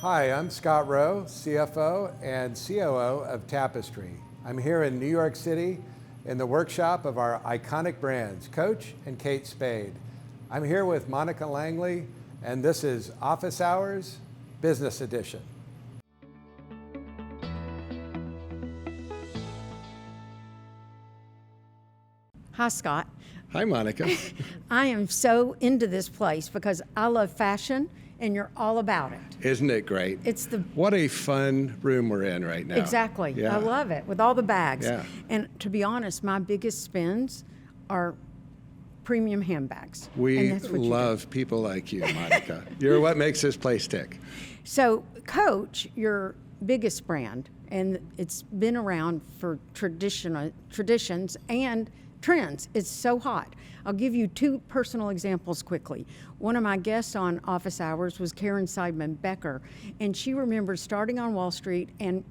Hi, I'm Scott Rowe, CFO and COO of Tapestry. I'm here in New York City in the workshop of our iconic brands, Coach and Kate Spade. I'm here with Monica Langley, and this is Office Hours, Business Edition. Hi, Scott. Hi, Monica. I am so into this place because I love fashion and you're all about it. Isn't it great? What a fun room we're in right now. Exactly. Yeah. I love it with all the bags. Yeah. And to be honest, my biggest spends are premium handbags. We And that's what love people like you, Monica. You're what makes this place tick. So Coach, your biggest brand, and it's been around for traditions and trends. It's so hot. I'll give you two personal examples quickly. One of my guests on Office Hours was Karen Seidman Becker, and she remembers starting on Wall Street and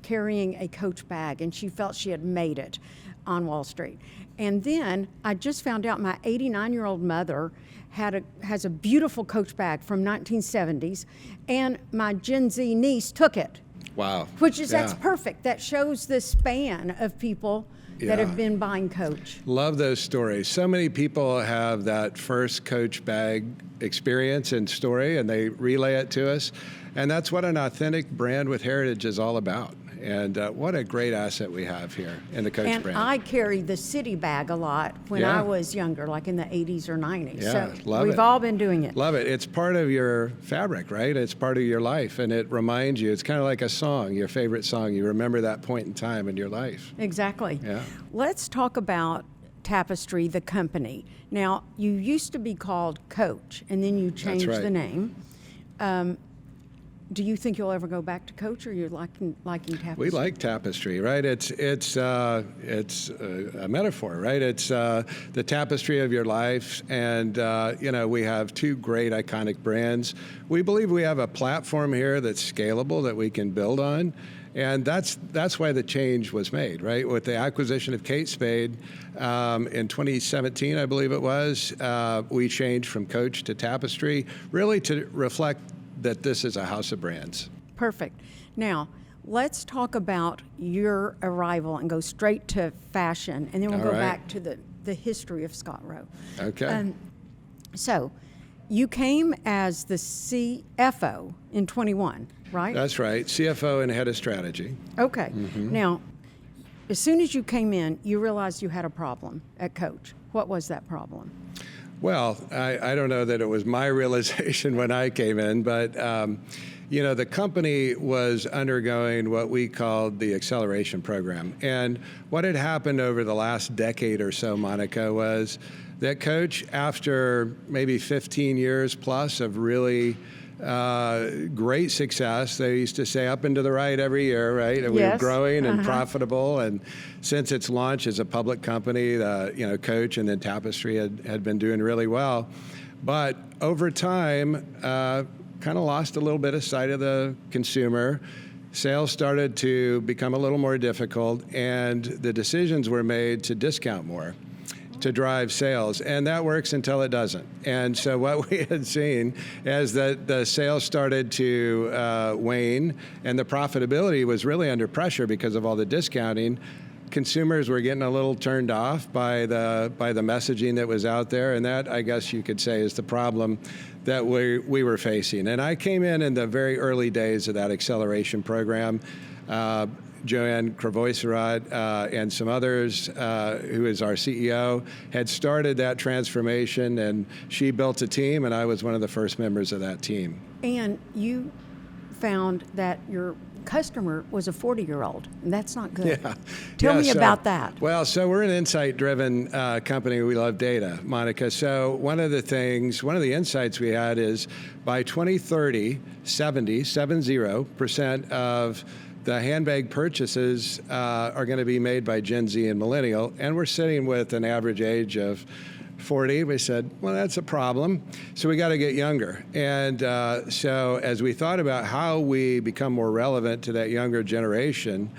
carrying a Coach bag, and she felt she had made it on Wall Street. And then I just found out my 89-year-old mother has a beautiful Coach bag from 1970s, and my Gen Z niece took it. Wow. That's perfect. That shows the span of people that have been buying Coach. Love those stories. So many people have that first Coach bag experience and story, and they relay it to us. And that's what an authentic brand with heritage is all about. And what a great asset we have here in the Coach brand. And I carried the city bag a lot when I was younger, like in the 80s or 90s. Yeah, so love we've it. all been doing it. Love it. It's part of your fabric, right? It's part of your life, and it reminds you. It's kind of like a song, your favorite song. You remember that point in time in your life. Exactly. Yeah. Let's talk about Tapestry, the company. Now, you used to be called Coach, and then you changed right. the name. Do you think you'll ever go back to Coach, or you're liking Tapestry? We like Tapestry, right? It's a metaphor, right? It's the tapestry of your life, and we have two great iconic brands. We believe we have a platform here that's scalable that we can build on, and that's why the change was made, right? With the acquisition of Kate Spade in 2017, I believe it was, we changed from Coach to Tapestry, really to reflect that this is a house of brands. Perfect. Now, let's talk about your arrival and go straight to fashion, and then we'll go back to the history of Scott Rowe. Okay. So, you came as the CFO in 21, right? That's right. CFO and head of strategy. Okay. Now, as soon as you came in, you realized you had a problem at Coach. What was that problem? Well, I don't know that it was my realization when I came in, but the company was undergoing what we called the acceleration program. And what had happened over the last decade or so, Monica, was that Coach, after maybe 15 years plus of really great success. They used to say up and to the right every year, right? And we were growing and profitable. And since its launch as a public company, Coach and then Tapestry had been doing really well. But over time, kind of lost a little bit of sight of the consumer. Sales started to become a little more difficult, and the decisions were made to discount more to drive sales, and that works until it doesn't. And so what we had seen is that the sales started to wane, and the profitability was really under pressure because of all the discounting. Consumers were getting a little turned off by the messaging that was out there, and that, I guess you could say, is the problem that we were facing. And I came in the very early days of that acceleration program. Joanne Kravoiserat and some others, who is our CEO, had started that transformation, and she built a team, and I was one of the first members of that team. And you found that your customer was a 40-year-old, and that's not good. Yeah. Tell me about that. Well, so we're an insight-driven company. We love data, Monica. So one of the insights we had is by 2030, 70% of the handbag purchases are going to be made by Gen Z and Millennial, and we're sitting with an average age of 40. We said, well, that's a problem, so we got to get younger. And so as we thought about how we become more relevant to that younger generation,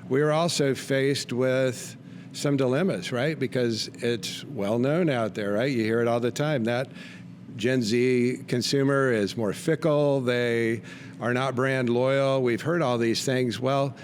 we were also faced with some dilemmas, right? Because it's well known out there, right? You hear it all the time, that Gen Z consumer is more fickle. They are not brand loyal. We've heard all these things. Well,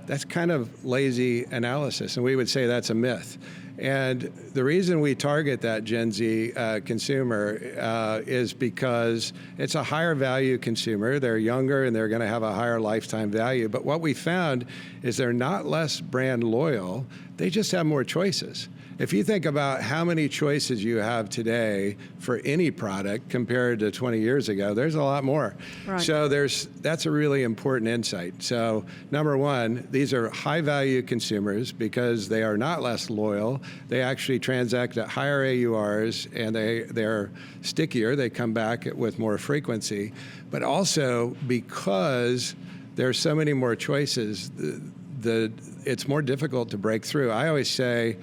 that's kind of lazy analysis, and we would say that's a myth. And the reason we target that Gen Z consumer is because it's a higher value consumer. They're younger and they're going to have a higher lifetime value. But what we found is they're not less brand loyal, they just have more choices. If you think about how many choices you have today for any product compared to 20 years ago, there's a lot more. Right. So that's a really important insight. So number one, these are high value consumers because they are not less loyal. They actually transact at higher AURs and they're stickier. They come back with more frequency. But also because there's so many more choices, it's more difficult to break through. I always say,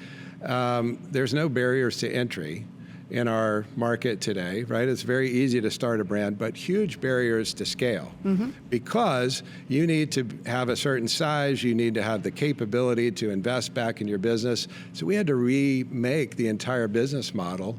there's no barriers to entry in our market today, right? It's very easy to start a brand, but huge barriers to scale because you need to have a certain size, you need to have the capability to invest back in your business. So we had to remake the entire business model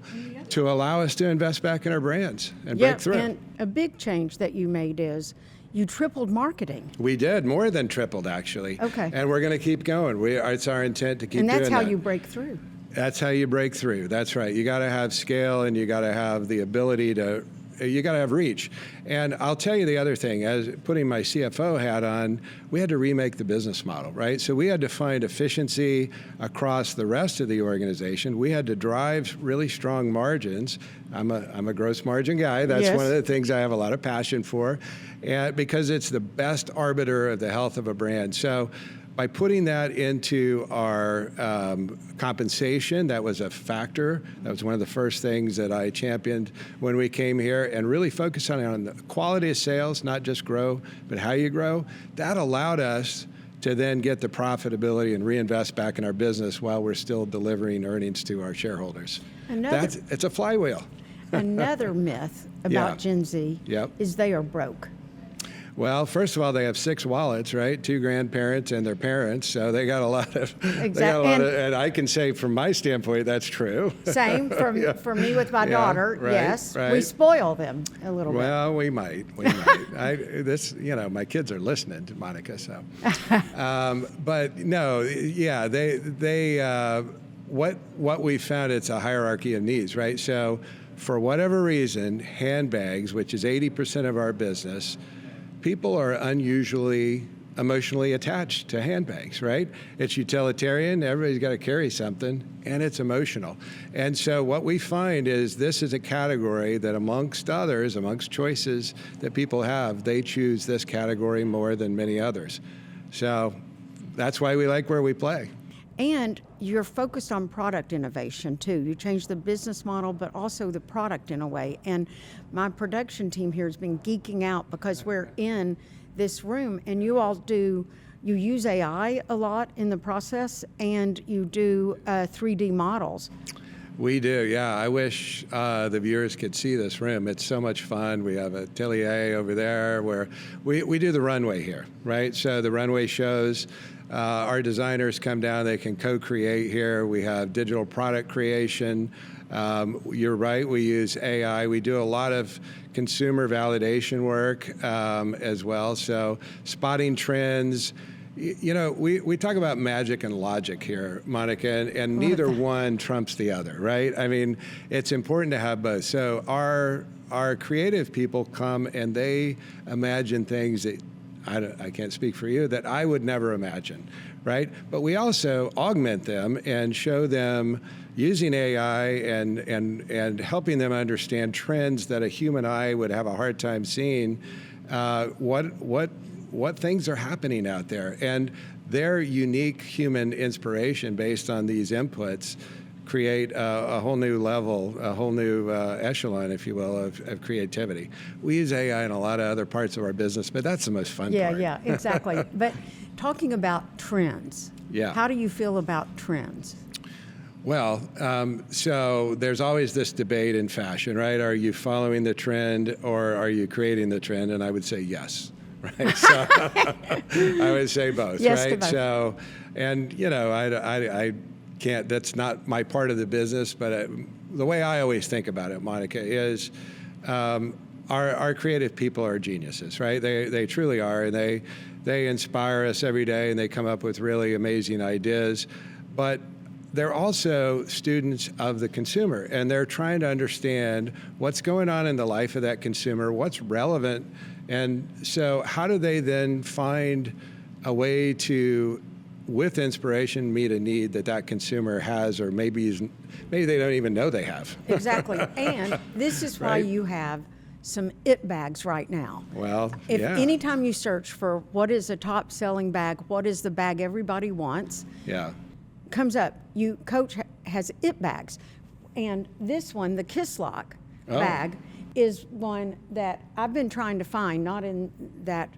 to allow us to invest back in our brands and break through. And a big change that you made is you tripled marketing. We did, more than tripled actually. Okay. And we're going to keep going. It's our intent to keep doing that. And that's how you break through. That's how you break through. That's right. You got to have scale and you got to have the ability you got to have reach. And I'll tell you the other thing, as putting my CFO hat on, we had to remake the business model, right? So we had to find efficiency across the rest of the organization. We had to drive really strong margins. I'm a gross margin guy. That's one of the things I have a lot of passion for, and because it's the best arbiter of the health of a brand. So by putting that into our compensation, that was a factor. That was one of the first things that I championed when we came here, and really focusing on the quality of sales, not just grow, but how you grow. That allowed us to then get the profitability and reinvest back in our business while we're still delivering earnings to our shareholders. It's a flywheel. Another myth about Gen Z is they are broke. Well, first of all, they have 6 wallets, right? 2 grandparents and their parents, so they got a lot of. Exactly. And I can say, from my standpoint, that's true. Same for me with my daughter. Right, yes, right. we spoil them a little bit. Well, we might. My kids are listening to Monica, so. But no, what we found, it's a hierarchy of needs, right? So, for whatever reason, handbags, which is 80% of our business. People are unusually emotionally attached to handbags, right? It's utilitarian, everybody's got to carry something, and it's emotional. And so what we find is this is a category that amongst choices that people have, they choose this category more than many others. So that's why we like where we play. And you're focused on product innovation too. You changed the business model, but also the product in a way. And my production team here has been geeking out because we're in this room and you use AI a lot in the process, and you do 3D models. We do, yeah. I wish the viewers could see this room. It's so much fun. We have a atelier over there where we do the runway here, right? So the runway shows. Our designers come down, they can co-create here. We have digital product creation. You're right, we use AI. We do a lot of consumer validation work as well. So spotting trends. We talk about magic and logic here, Monica, and neither one trumps the other, right? I mean, it's important to have both. So our creative people come and they imagine things that I can't speak for you, that I would never imagine, right? But we also augment them and show them using AI and helping them understand trends that a human eye would have a hard time seeing, what things are happening out there. And their unique human inspiration based on these inputs create a whole new level, a whole new echelon, if you will, of creativity. We use AI in a lot of other parts of our business, but that's the most fun part. Yeah, exactly. But talking about trends, how do you feel about trends? Well, so there's always this debate in fashion, right? Are you following the trend or are you creating the trend? And I would say yes, right? So I would say both, yes, right? To both. So, and I can't, that's not my part of the business, but the way I always think about it, Monica, is our creative people are geniuses, right? They truly are, and they inspire us every day, and they come up with really amazing ideas. But they're also students of the consumer, and they're trying to understand what's going on in the life of that consumer, what's relevant, and so how do they then find a way to, with inspiration, meet a need that consumer has, or maybe they don't even know they have. Exactly, and this is why Right? you have some it bags right now. Well, If yeah. anytime you search for what is a top selling bag, what is the bag everybody wants, Yeah. comes up. Coach has it bags, and this one, the Kiss Lock bag, is one that I've been trying to find, not in that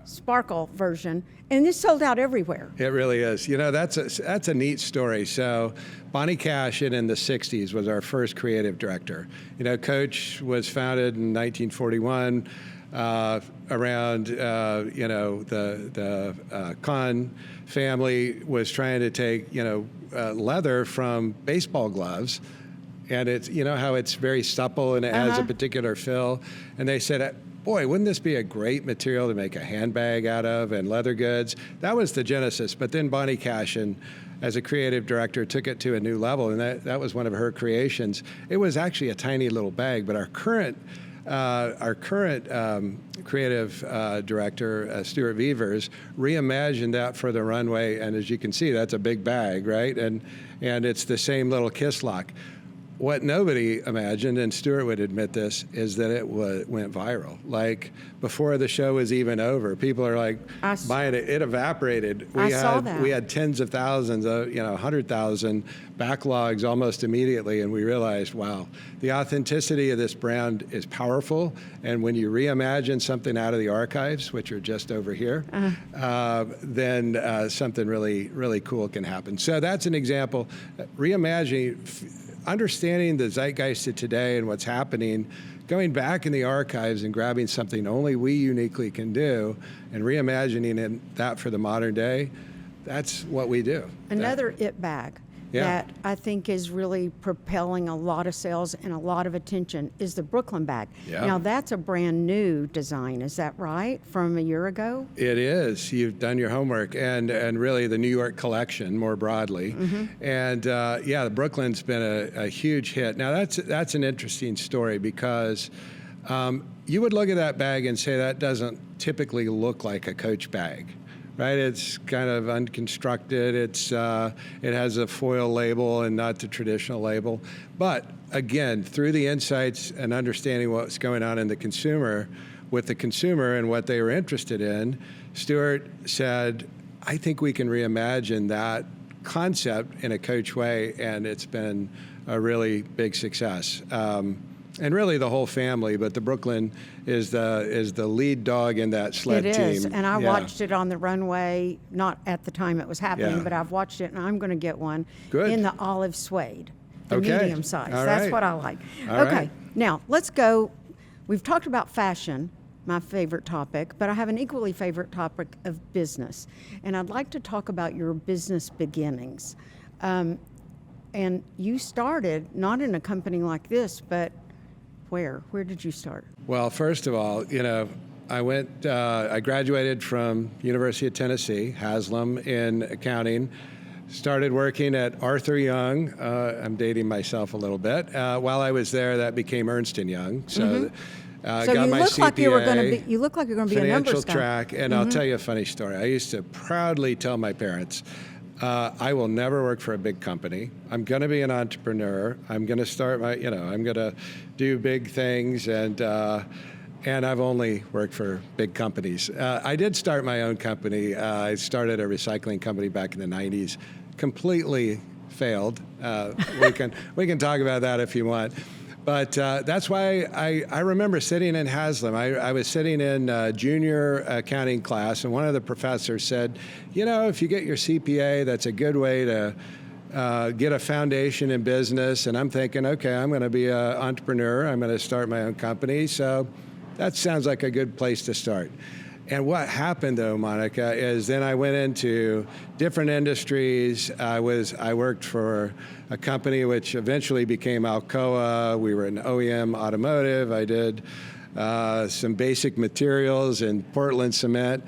sparkle version, and it's sold out everywhere. It really is. You know, that's a neat story. So Bonnie Cashin in the 60s was our first creative director. You know, Coach was founded in 1941 around, you know, the Kahn family was trying to take, you know, leather from baseball gloves. And it's, you know, how it's very supple and it has a particular fill. And they said, boy, wouldn't this be a great material to make a handbag out of, and leather goods? That was the genesis. But then Bonnie Cashin, as a creative director, took it to a new level, and that was one of her creations. It was actually a tiny little bag, but our current creative director, Stuart Weavers, reimagined that for the runway, and as you can see, that's a big bag, right? And it's the same little Kiss Lock. What nobody imagined, and Stuart would admit this, is that it went viral. Like, before the show was even over, people are like buying it. It evaporated. I saw that. We had tens of thousands, 100,000 backlogs almost immediately, and we realized, wow, the authenticity of this brand is powerful. And when you reimagine something out of the archives, which are just over here, then something really, really cool can happen. So that's an example. Reimagining. Understanding the zeitgeist of today and what's happening, going back in the archives and grabbing something only we uniquely can do and reimagining that for the modern day, that's what we do. Another it bag that I think is really propelling a lot of sales and a lot of attention is the Brooklyn bag. Yeah. Now, that's a brand new design, is that right, from a year ago? It is. You've done your homework, and really the New York collection more broadly. And the Brooklyn's been a huge hit. Now, that's an interesting story because you would look at that bag and say that doesn't typically look like a Coach bag. Right, it's kind of unconstructed. It has a foil label and not the traditional label. But again, through the insights and understanding what's going on in the consumer, with the consumer and what they were interested in, Stuart said, "I think we can reimagine that concept in a Coach way," and it's been a really big success. And really the whole family, but the Brooklyn is the lead dog in that sled team. It is, and I watched it on the runway, not at the time it was happening, but I've watched it, and I'm going to get one in the olive suede, the medium size. All That's right. what I like. All Okay, right. now let's go. We've talked about fashion, my favorite topic, but I have an equally favorite topic of business, and I'd like to talk about your business beginnings. And you started not in a company like this, but where did you start? Well, first of all, you know, I graduated from University of Tennessee, Haslam, in accounting. Started working at Arthur Young. I'm dating myself a little bit. While I was there, that became Ernst & Young. So, So got you my look CPA, like you were going to be. You look like you're going to be a financial numbers guy. track, and I'll tell you a funny story. I used to proudly tell my parents, I will never work for a big company. I'm going to be an entrepreneur. I'm going to start I'm going to do big things, and I've only worked for big companies. I did start my own company. I started a recycling company back in the 90s. Completely failed. We can talk about that if you want. But that's why I remember sitting in Haslam. I was sitting in junior accounting class, and one of the professors said, you know, if you get your CPA, that's a good way to get a foundation in business. And I'm thinking, okay, I'm going to be an entrepreneur. I'm going to start my own company. So that sounds like a good place to start. And what happened, though, Monica, is then I went into different industries. I worked for a company which eventually became Alcoa. We were in OEM automotive. I did some basic materials and Portland cement.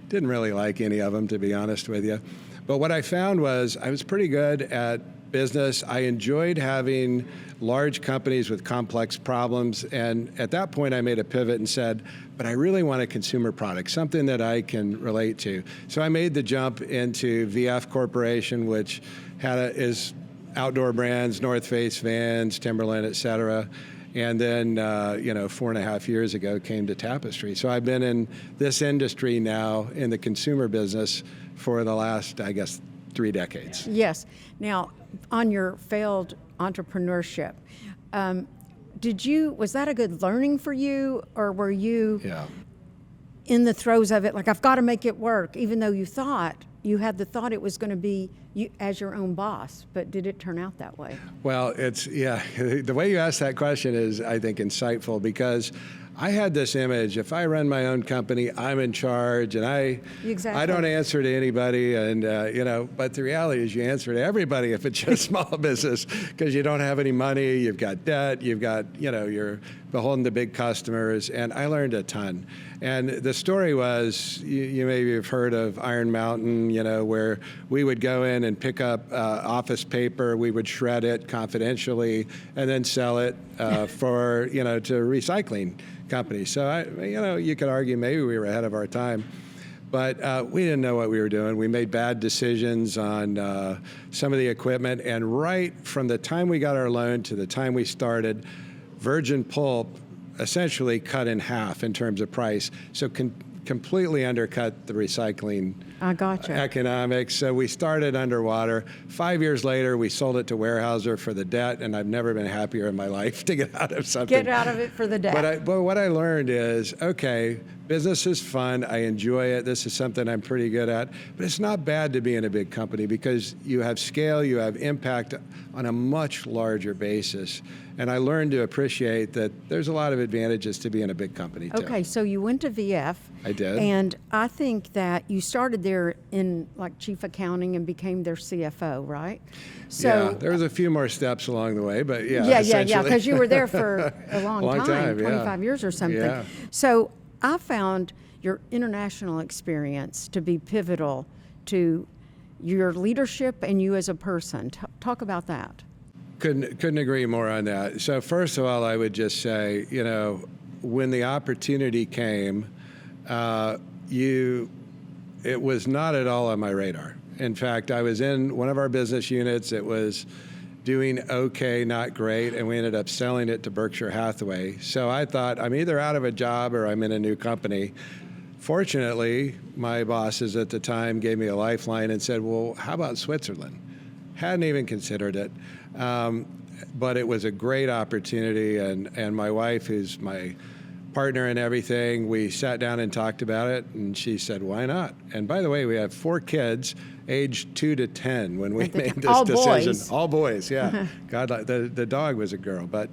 Didn't really like any of them, to be honest with you. But what I found was I was pretty good at business. I enjoyed having large companies with complex problems. And at that point, I made a pivot and said, but I really want a consumer product, something that I can relate to. So I made the jump into VF Corporation, which is outdoor brands, North Face, Vans, Timberland, et cetera. And then, 4.5 years ago, came to Tapestry. So I've been in this industry now in the consumer business for the last, I guess, 3 decades. Yes. Now, on your failed entrepreneurship, was that a good learning for you, or were you in the throes of it, like, I've got to make it work, even though you had the thought it was going to be you as your own boss, but did it turn out that way? Well, the way you asked that question is, I think, insightful, because I had this image, if I run my own company, I'm in charge, and I don't answer to anybody, and but the reality is you answer to everybody if it's just small business, because you don't have any money, you've got debt, you're beholden to big customers, and I learned a ton. And the story was, you maybe have heard of Iron Mountain, where we would go in and pick up office paper, we would shred it confidentially, and then sell it to recycling companies. So you could argue maybe we were ahead of our time, but we didn't know what we were doing. We made bad decisions on some of the equipment, and right from the time we got our loan to the time we started, virgin pulp essentially cut in half in terms of price, so completely undercut the recycling economics. So we started underwater. 5 years later, we sold it to Weyerhaeuser for the debt, and I've never been happier in my life to get out of something. Get out of it for the debt. But what I learned is, okay, business is fun. I enjoy it. This is something I'm pretty good at. But it's not bad to be in a big company, because you have scale, you have impact on a much larger basis. And I learned to appreciate that there's a lot of advantages to being a big company, too. Okay, so you went to VF. I did. And I think that you started there in chief accounting and became their CFO, right? So there was a few more steps along the way, but yeah, because you were there for a long time, 25 years or something. Yeah. So I found your international experience to be pivotal to your leadership and you as a person. Talk about that. Couldn't agree more on that. So first of all, I would just say, when the opportunity came, it was not at all on my radar. In fact, I was in one of our business units. It was doing okay, not great, and we ended up selling it to Berkshire Hathaway. So I thought, I'm either out of a job or I'm in a new company. Fortunately, my bosses at the time gave me a lifeline and said, well, how about Switzerland? Hadn't even considered it. But it was a great opportunity, and my wife, who's my partner in everything, we sat down and talked about it, and she said, why not? And by the way, we have 4 kids, aged 2 to 10 when we made this decision. Boys. All boys, yeah. God, the dog was a girl, but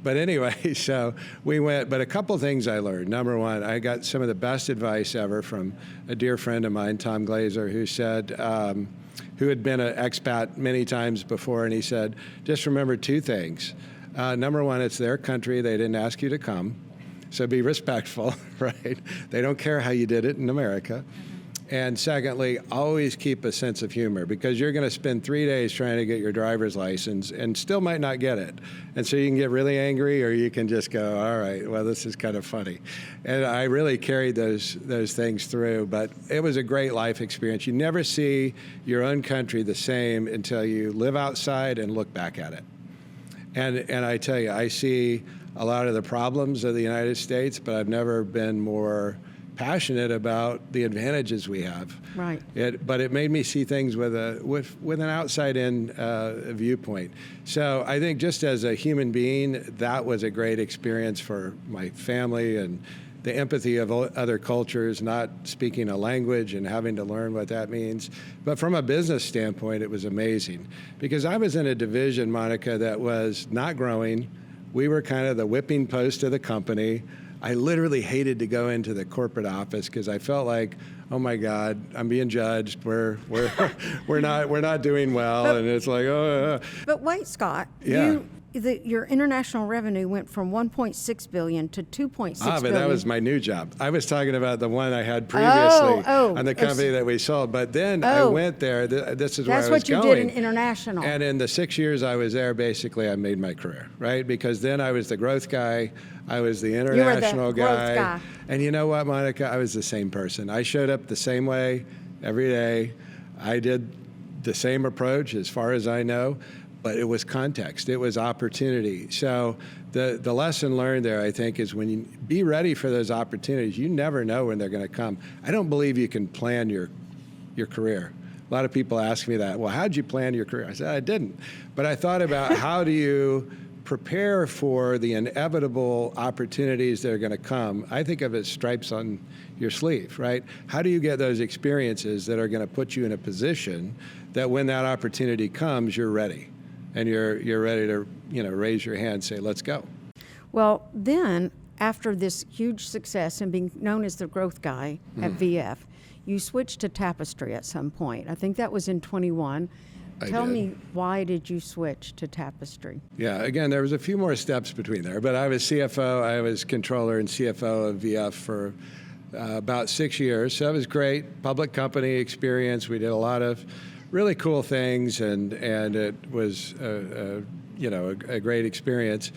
anyway, so we went. But a couple things I learned. Number one, I got some of the best advice ever from a dear friend of mine, Tom Glazer, who said, who had been an expat many times before, and he said, just remember 2 things. Number one, it's their country. They didn't ask you to come, so be respectful, right? They don't care how you did it in America. And secondly, always keep a sense of humor, because you're going to spend 3 days trying to get your driver's license and still might not get it. And so you can get really angry, or you can just go, all right, well, this is kind of funny. And I really carried those things through, but it was a great life experience. You never see your own country the same until you live outside and look back at it. And I tell you, I see a lot of the problems of the United States, but I've never been more passionate about the advantages we have. Right. But it made me see things with an outside-in viewpoint. So I think just as a human being, that was a great experience for my family, and the empathy of other cultures, not speaking a language and having to learn what that means. But from a business standpoint, it was amazing, because I was in a division, Monica, that was not growing. We were kind of the whipping post of the company. I literally hated to go into the corporate office because I felt like, oh my God, I'm being judged. We're not doing well, and it's like, oh. But wait, Scott, Yeah. your international revenue went from 1.6 billion to 2.6 but billion. that was my new job. I was talking about the one I had previously on the company that we sold. But then I went there. This is where I was going. That's what you did in international. And in the 6 years I was there, basically I made my career, right? Because then I was the growth guy. I was the international guy. And you know what, Monica? I was the same person. I showed up the same way every day. I did the same approach as far as I know. But it was context, it was opportunity. So the lesson learned there, I think, is when you be ready for those opportunities. You never know when they're going to come. I don't believe you can plan your career. A lot of people ask me that. Well, how'd you plan your career? I said, I didn't. But I thought about how do you prepare for the inevitable opportunities that are going to come. I think of it as stripes on your sleeve, right? How do you get those experiences that are going to put you in a position that when that opportunity comes, you're ready? And you're ready to raise your hand and say, let's go. Well, then after this huge success and being known as the growth guy at VF, you switched to Tapestry at some point. I think that was in 21. Tell me, why did you switch to Tapestry? Yeah, again, there was a few more steps between there, but I was CFO, I was controller and CFO of VF for about 6 years. So that was great. Public company experience. We did a lot of really cool things, and it was a great experience.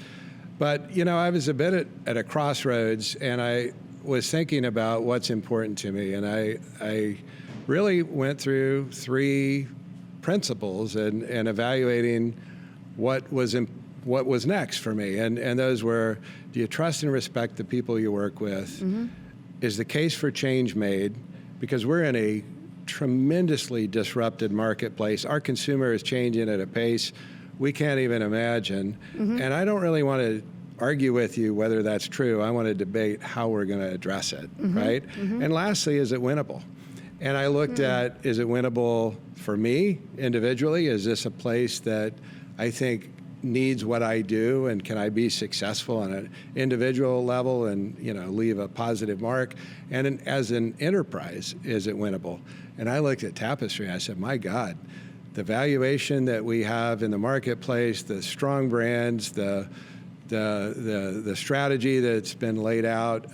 But I was a bit at a crossroads, and I was thinking about what's important to me, and I really went through 3 principles and evaluating what was next for me, and those were: do you trust and respect the people you work with? Mm-hmm. Is the case for change made? Because we're in a tremendously disrupted marketplace. Our consumer is changing at a pace we can't even imagine. Mm-hmm. And I don't really want to argue with you whether that's true. I want to debate how we're going to address it, mm-hmm. right? Mm-hmm. And lastly, is it winnable? And I looked at, is it winnable for me individually? Is this a place that I think needs what I do, and can I be successful on an individual level and leave a positive mark? And as an enterprise, is it winnable? And I looked at Tapestry, I said, my God, the valuation that we have in the marketplace, the strong brands, the strategy that's been laid out,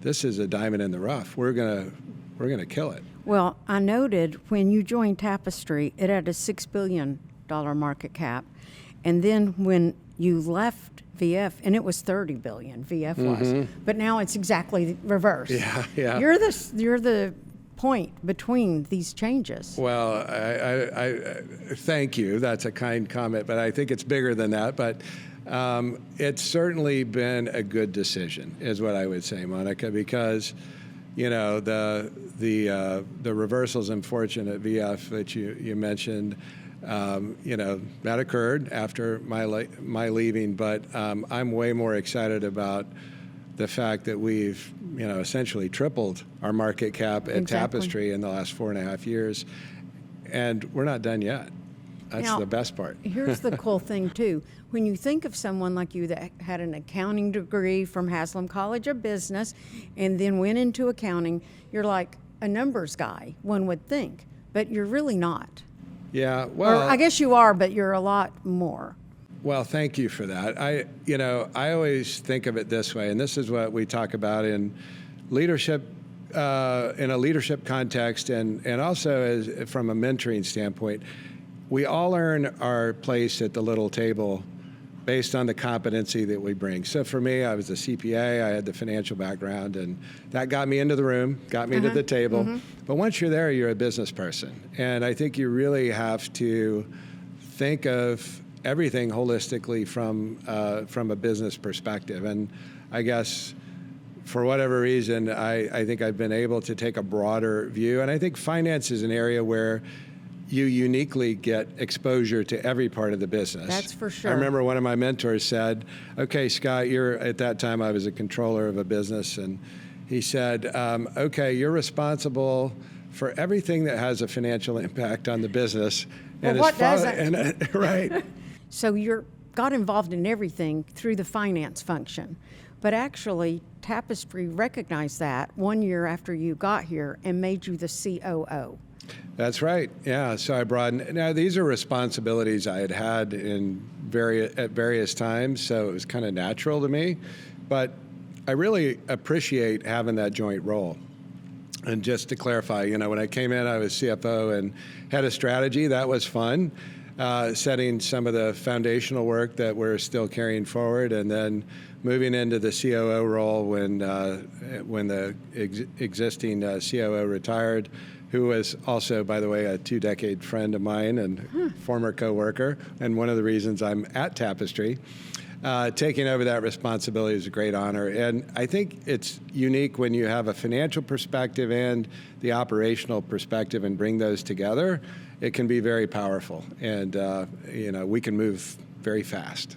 this is a diamond in the rough. We're gonna kill it. Well, I noted when you joined Tapestry, it had a $6 billion market cap. And then when you left VF, and it was $30 billion, VF was, but now it's exactly reverse. Yeah. You're the point between these changes. Well, I thank you. That's a kind comment, but I think it's bigger than that. But it's certainly been a good decision, is what I would say, Monica, because the reversals in fortune at VF that you mentioned. That occurred after my leaving, but I'm way more excited about the fact that we've, essentially tripled our market cap at Tapestry in the last 4.5 years, and we're not done yet. That's the best part. Here's the cool thing too. When you think of someone like you that had an accounting degree from Haslam College of Business and then went into accounting, you're like a numbers guy, one would think, but you're really not. Yeah, well, or I guess you are, but you're a lot more. Well, thank you for that. I always think of it this way, and this is what we talk about in leadership, in a leadership context, and also as from a mentoring standpoint. We all earn our place at the little table based on the competency that we bring. So for me, I was a CPA, I had the financial background, and that got me into the room, got me to the table. Mm-hmm. But once you're there, you're a business person. And I think you really have to think of everything holistically from a business perspective. And I guess for whatever reason, I think I've been able to take a broader view. And I think finance is an area where you uniquely get exposure to every part of the business. That's for sure. I remember one of my mentors said, okay, Scott, at that time I was a controller of a business, and he said, okay, you're responsible for everything that has a financial impact on the business. Well, and what doesn't? Right. So you got involved in everything through the finance function. But actually, Tapestry recognized that 1 year after you got here and made you the COO. That's right. Yeah. So I broadened. Now, these are responsibilities I had in at various times, so it was kind of natural to me. But I really appreciate having that joint role. And just to clarify, when I came in, I was CFO and head of strategy. That was fun, setting some of the foundational work that we're still carrying forward, and then moving into the COO role when the existing COO retired, who was also, by the way, a 2-decade friend of mine and former coworker, and one of the reasons I'm at Tapestry. Taking over that responsibility is a great honor. And I think it's unique when you have a financial perspective and the operational perspective and bring those together. It can be very powerful. And, we can move very fast.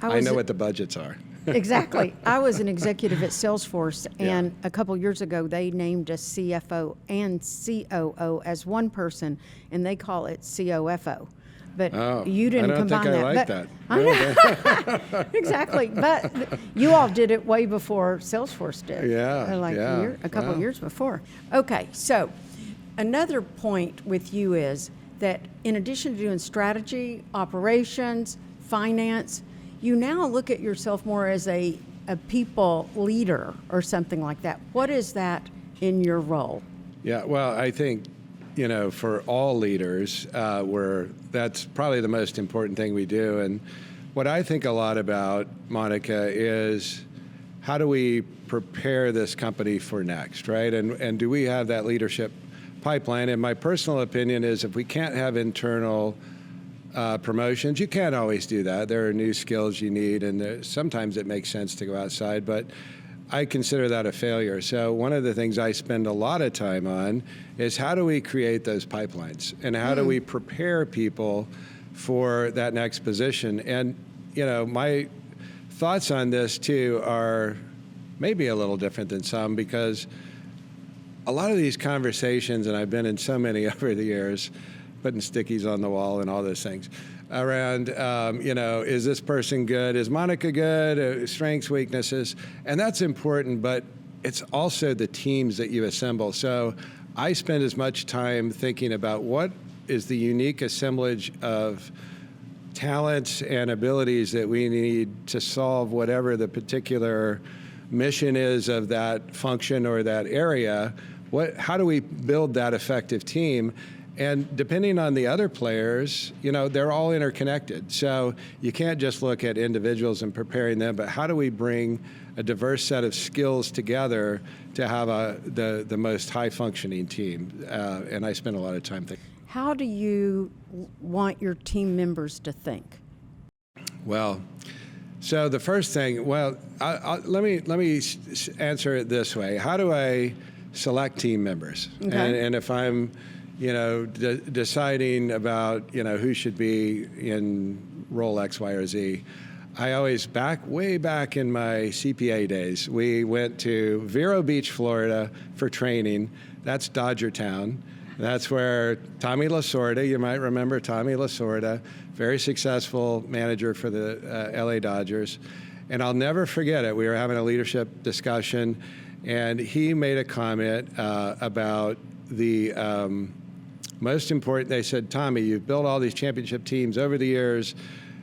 I know what the budgets are. Exactly. I was an executive at Salesforce, and a couple years ago, they named a CFO and COO as one person, and they call it COFO. But you didn't combine that. I don't think I like that. Exactly. But you all did it way before Salesforce did. A couple years before. Okay, so another point with you is that in addition to doing strategy, operations, finance, you now look at yourself more as a people leader or something like that. What is that in your role? Yeah, well, I think for all leaders, that's probably the most important thing we do. And what I think a lot about, Monica, is how do we prepare this company for next, right? And do we have that leadership pipeline? And my personal opinion is if we can't have internal promotions, you can't always do that. There are new skills you need, and sometimes it makes sense to go outside, but I consider that a failure. So one of the things I spend a lot of time on is how do we create those pipelines, and how do we prepare people for that next position? And my thoughts on this too are maybe a little different than some, because a lot of these conversations, and I've been in so many over the years, putting stickies on the wall and all those things, around, is this person good? Is Monica good? Strengths, weaknesses. And that's important, but it's also the teams that you assemble. So I spend as much time thinking about what is the unique assemblage of talents and abilities that we need to solve whatever the particular mission is of that function or that area. How do we build that effective team? And depending on the other players, they're all interconnected. So you can't just look at individuals and preparing them, but how do we bring a diverse set of skills together to have the most high-functioning team? And I spend a lot of time thinking. How do you want your team members to think? Well, so the first thing, let me answer it this way. How do I select team members? Okay. And if I'm deciding about, who should be in role X, Y, or Z. I always, way back in my CPA days, we went to Vero Beach, Florida for training. That's Dodger Town. That's where Tommy Lasorda, you might remember Tommy Lasorda, very successful manager for the LA Dodgers. And I'll never forget it. We were having a leadership discussion, and he made a comment about the most important. They said, Tommy, you've built all these championship teams over the years.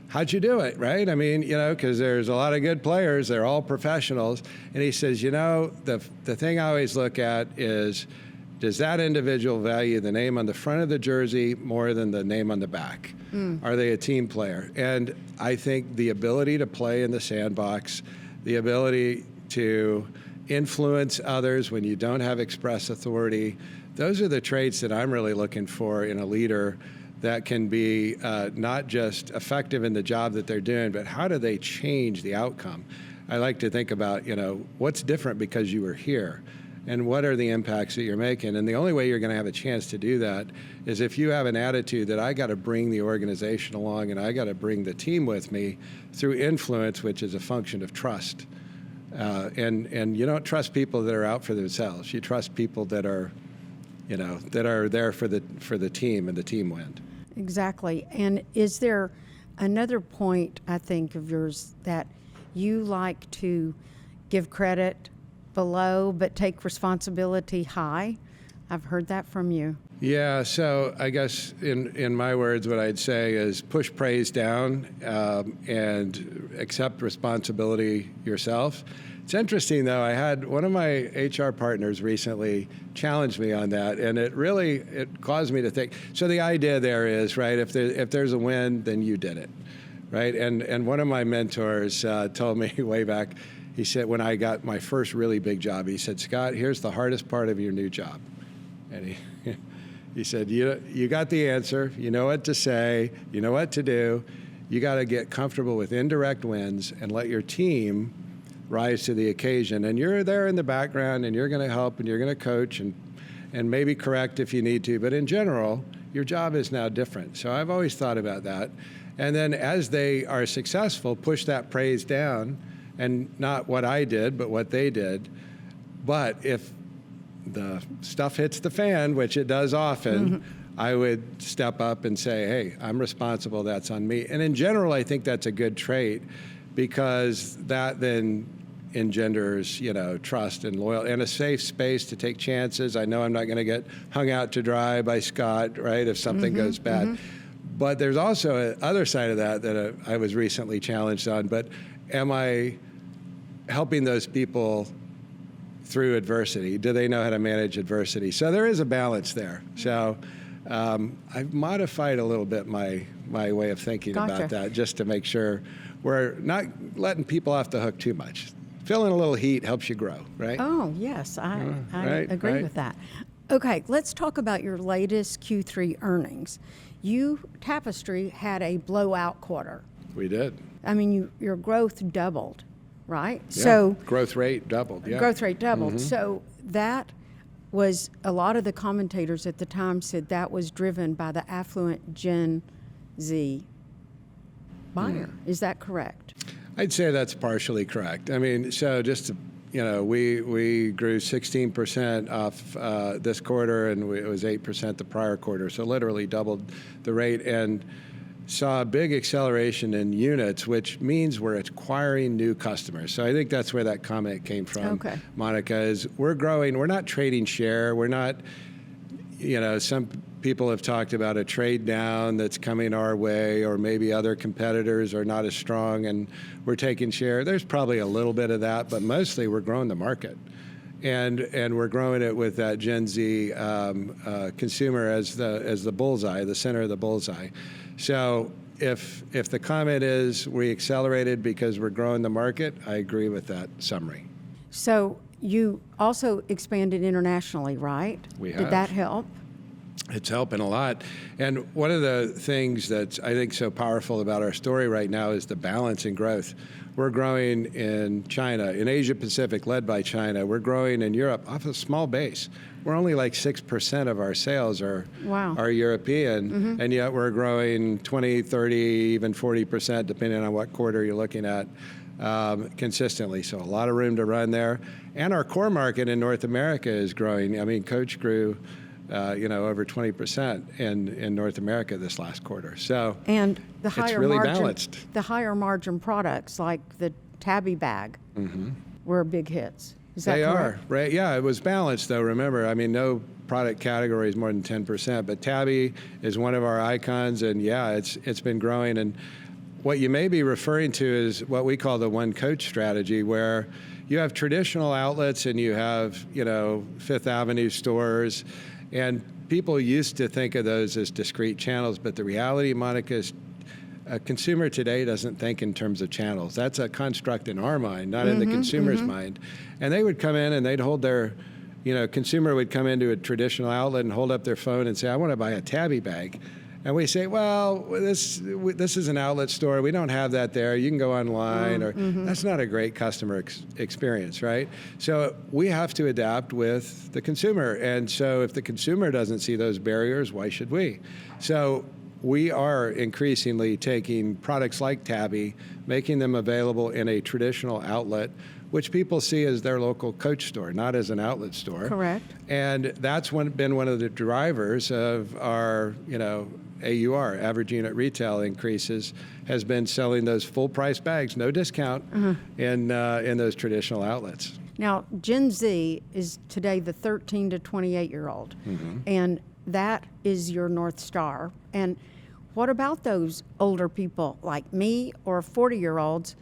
How'd you do it, right? I mean, because there's a lot of good players. They're all professionals. And he says, the thing I always look at is, does that individual value the name on the front of the jersey more than the name on the back? Are they a team player? And I think the ability to play in the sandbox, the ability to influence others when you don't have express authority, those are the traits that I'm really looking for in a leader that can be not just effective in the job that they're doing, but how do they change the outcome? I like to think about, what's different because you were here, and what are the impacts that you're making? And the only way you're going to have a chance to do that is if you have an attitude that I got to bring the organization along and I got to bring the team with me through influence, which is a function of trust. And you don't trust people that are out for themselves. You trust people that are, that are there for the team and the team win. Exactly. And is there another point, I think, of yours that you like to give credit below but take responsibility high? I've heard that from you. Yeah, so I guess in my words, what I'd say is push praise down and accept responsibility yourself. It's interesting, though. I had one of my HR partners recently challenge me on that, and it caused me to think. So the idea there is, right, if there's a win, then you did it, right? And one of my mentors told me way back, he said, when I got my first really big job, he said, Scott, here's the hardest part of your new job. And he said, you got the answer, you know what to say, you know what to do. You got to get comfortable with indirect wins and let your team rise to the occasion. And you're there in the background, and you're going to help, and you're going to coach and maybe correct if you need to. But in general, your job is now different. So I've always thought about that. And then as they are successful, push that praise down, and not what I did, but what they did. But if the stuff hits the fan, which it does often, I would step up and say, hey, I'm responsible, that's on me. And in general, I think that's a good trait, because that then engenders, trust and loyalty and a safe space to take chances. I know I'm not going to get hung out to dry by Scott, right, if something goes bad. But there's also an other side of that I was recently challenged on. But am I helping those people through adversity? Do they know how to manage adversity? So there is a balance there. So I've modified a little bit my way of thinking about that, just to make sure we're not letting people off the hook too much. Feeling a little heat helps you grow, right? Oh, yes, I agree with that. Okay, let's talk about your latest Q3 earnings. Tapestry had a blowout quarter. We did. I mean, your growth doubled, right? Yeah. So growth rate doubled, yeah. Growth rate doubled. So that was, a lot of the commentators at the time said that was driven by the affluent Gen Z buyer. Is that correct? I'd say that's partially correct. I mean, so just to, we grew 16% off this quarter, and it was 8% the prior quarter, so literally doubled the rate, and saw a big acceleration in units, which means we're acquiring new customers. So I think that's where that comment came from, Monica, is we're growing. We're not trading share. We're not, some people have talked about a trade down that's coming our way, or maybe other competitors are not as strong and we're taking share. There's probably a little bit of that, but mostly we're growing the market. And we're growing it with that Gen Z consumer as the bullseye, the center of the bullseye. So if the comment is we accelerated because we're growing the market, I agree with that summary. So you also expanded internationally, right? We have. Did that help? It's helping a lot. And one of the things that's, I think, so powerful about our story right now is the balance in growth. We're growing in China, in Asia Pacific, led by China. We're growing in Europe off a small base. We're only like 6% of our sales are European, and yet we're growing 20, 30, even 40%, depending on what quarter you're looking at, consistently. So a lot of room to run there. And our core market in North America is growing. I mean, Coach grew over 20% in North America this last quarter. So and the higher it's really margin, balanced. The higher margin products like the Tabby bag were big hits. Is that correct? Are, right? Yeah, it was balanced though. Remember, I mean, no product category is more than 10%, but Tabby is one of our icons, and yeah, it's been growing. And what you may be referring to is what we call the One Coach strategy, where you have traditional outlets and you have, Fifth Avenue stores. And people used to think of those as discrete channels, but the reality, Monica, is a consumer today doesn't think in terms of channels. That's a construct in our mind, not in the consumer's mind. And they would come in and they'd hold their, consumer would come into a traditional outlet and hold up their phone and say, I want to buy a Tabby bag. And we say, well, this is an outlet store. We don't have that there. You can go online. Or that's not a great customer experience, right? So we have to adapt with the consumer. And so if the consumer doesn't see those barriers, why should we? So we are increasingly taking products like Tabby, making them available in a traditional outlet, which people see as their local Coach store, not as an outlet store. Correct. And that's been one of the drivers of our, AUR, average unit retail increases, has been selling those full price bags, no discount, in those traditional outlets. Now, Gen Z is today the 13 to 28-year-old, and that is your North Star. And what about those older people like me or 40-year-olds?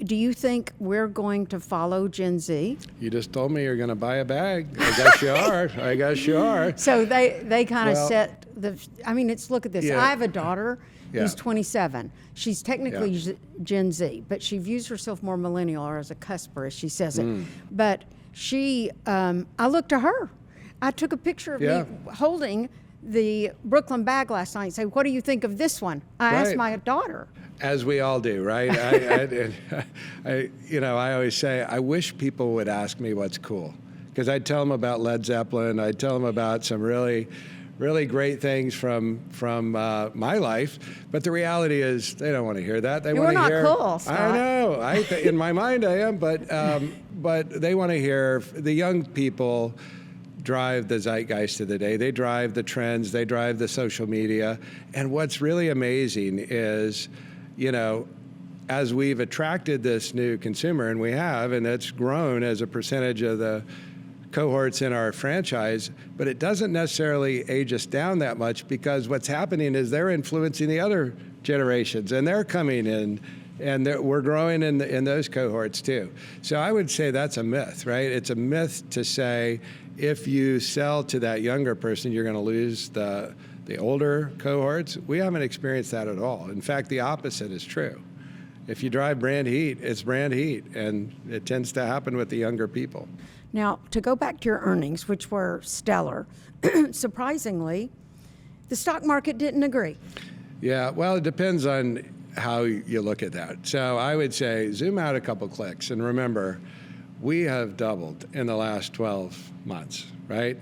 Do you think we're going to follow Gen Z? You just told me you're going to buy a bag. I guess you are. I guess you are. So they kind of Well, set the, I mean, look at this. Yeah. I have a daughter who's Yeah. 27. She's technically Yeah. Gen Z, but she views herself more millennial, or as a cusper, as she says it. But she, I looked to her. I took a picture of Yeah. me holding the Brooklyn bag last night and say, what do you think of this one? I asked Right. my daughter. As we all do, right? I always say, I wish people would ask me what's cool, because I'd tell them about Led Zeppelin. I'd tell them about some really, really great things from my life. But the reality is, they don't want to hear that. They We're want to not hear. cool, Scott. I know. In my mind, I am. But they want to hear. The young people drive the zeitgeist of the day. They drive the trends. They drive the social media. And what's really amazing is, as we've attracted this new consumer, and we have, and it's grown as a percentage of the cohorts in our franchise, but it doesn't necessarily age us down that much, because what's happening is they're influencing the other generations, and they're coming in, and we're growing in those cohorts too. So I would say that's a myth, right? It's a myth to say if you sell to that younger person, you're going to lose the older cohorts. We haven't experienced that at all. In fact, the opposite is true. If you drive brand heat, it's brand heat, and it tends to happen with the younger people. Now, to go back to your earnings, which were stellar, surprisingly, the stock market didn't agree. Yeah, well, it depends on how you look at that. So I would say zoom out a couple clicks, and remember, we have doubled in the last 12 months, right?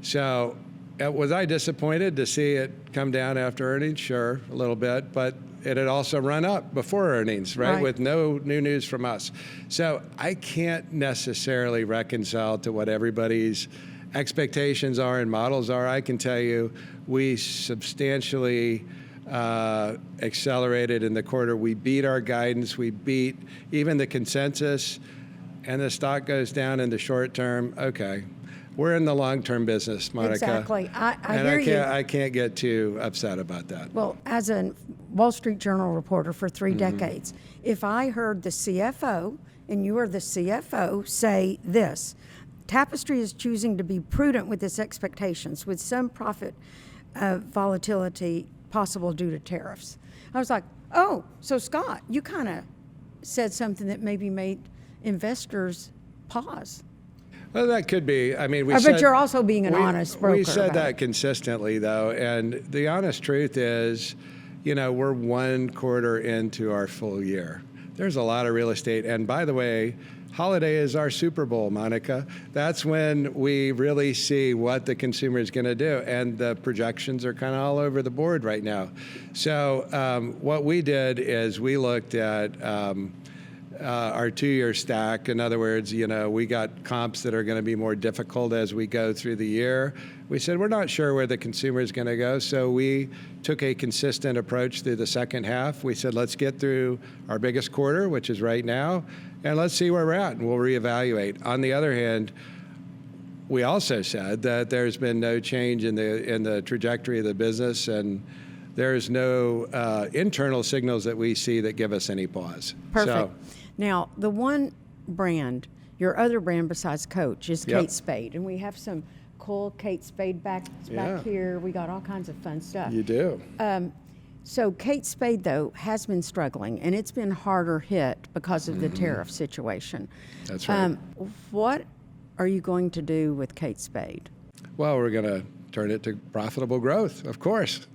So was I disappointed to see it come down after earnings? Sure, a little bit, but it had also run up before earnings, right? With no new news from us. So I can't necessarily reconcile to what everybody's expectations are and models are. I can tell you we substantially accelerated in the quarter. We beat our guidance. We beat even the consensus, and the stock goes down in the short term. Okay. We're in the long-term business, Monica. Exactly. I hear you. I can't get too upset about that. Well, as a Wall Street Journal reporter for 3 decades, if I heard the CFO, and you are the CFO, say this, Tapestry is choosing to be prudent with its expectations, with some profit volatility possible due to tariffs. I was like, oh, so Scott, you kind of said something that maybe made investors pause. Well, that could be. I mean, But you're also being an honest broker. We said about that it. consistently, though, and the honest truth is, we're 1 quarter into our full year. There's a lot of real estate, and by the way, holiday is our Super Bowl, Monica. That's when we really see what the consumer is going to do, and the projections are kind of all over the board right now. So what we did is we looked at our 2-year stack. In other words, we got comps that are going to be more difficult as we go through the year. We said we're not sure where the consumer is going to go, so we took a consistent approach through the second half. We said let's get through our biggest quarter, which is right now, and let's see where we're at, and we'll reevaluate. On the other hand, we also said that there's been no change in the trajectory of the business, and there's no internal signals that we see that give us any pause. Perfect. Now, the one brand, your other brand besides Coach, is Yep. Kate Spade. And we have some cool Kate Spade back here. We got all kinds of fun stuff. You do. So Kate Spade, though, has been struggling, and it's been harder hit because of the tariff situation. That's right. What are you going to do with Kate Spade? Well, we're going to turn it to profitable growth, of course.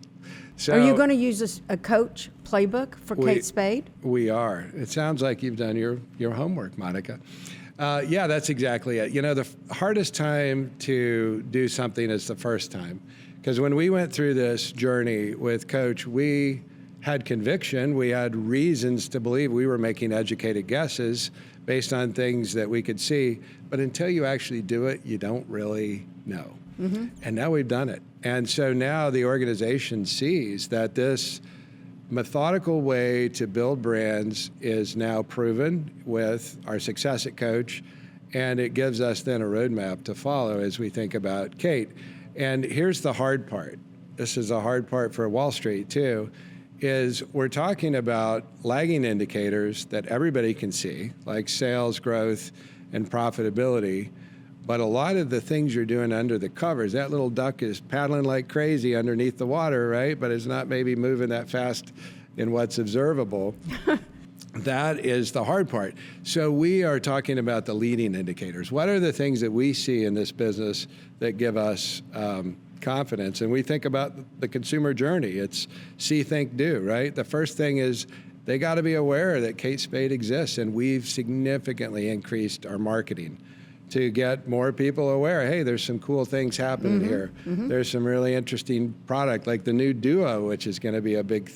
So Are you going to use a Coach playbook for Kate Spade? We are. It sounds like you've done your homework, Monica. Yeah, that's exactly it. The hardest time to do something is the first time. Because when we went through this journey with Coach, we had conviction. We had reasons to believe we were making educated guesses based on things that we could see. But until you actually do it, you don't really know. Mm-hmm. And now we've done it. And so now the organization sees that this methodical way to build brands is now proven with our success at Coach, and it gives us then a roadmap to follow as we think about Kate. And here's the hard part. This is a hard part for Wall Street too, is we're talking about lagging indicators that everybody can see, like sales growth and profitability. But a lot of the things you're doing under the covers, that little duck is paddling like crazy underneath the water, right? But it's not maybe moving that fast in what's observable. That is the hard part. So we are talking about the leading indicators. What are the things that we see in this business that give us confidence? And we think about the consumer journey. It's see, think, do, right? The first thing is they got to be aware that Kate Spade exists, and we've significantly increased our marketing to get more people aware. Hey, there's some cool things happening here. There's some really interesting product, like the new Duo, which is going to be a big,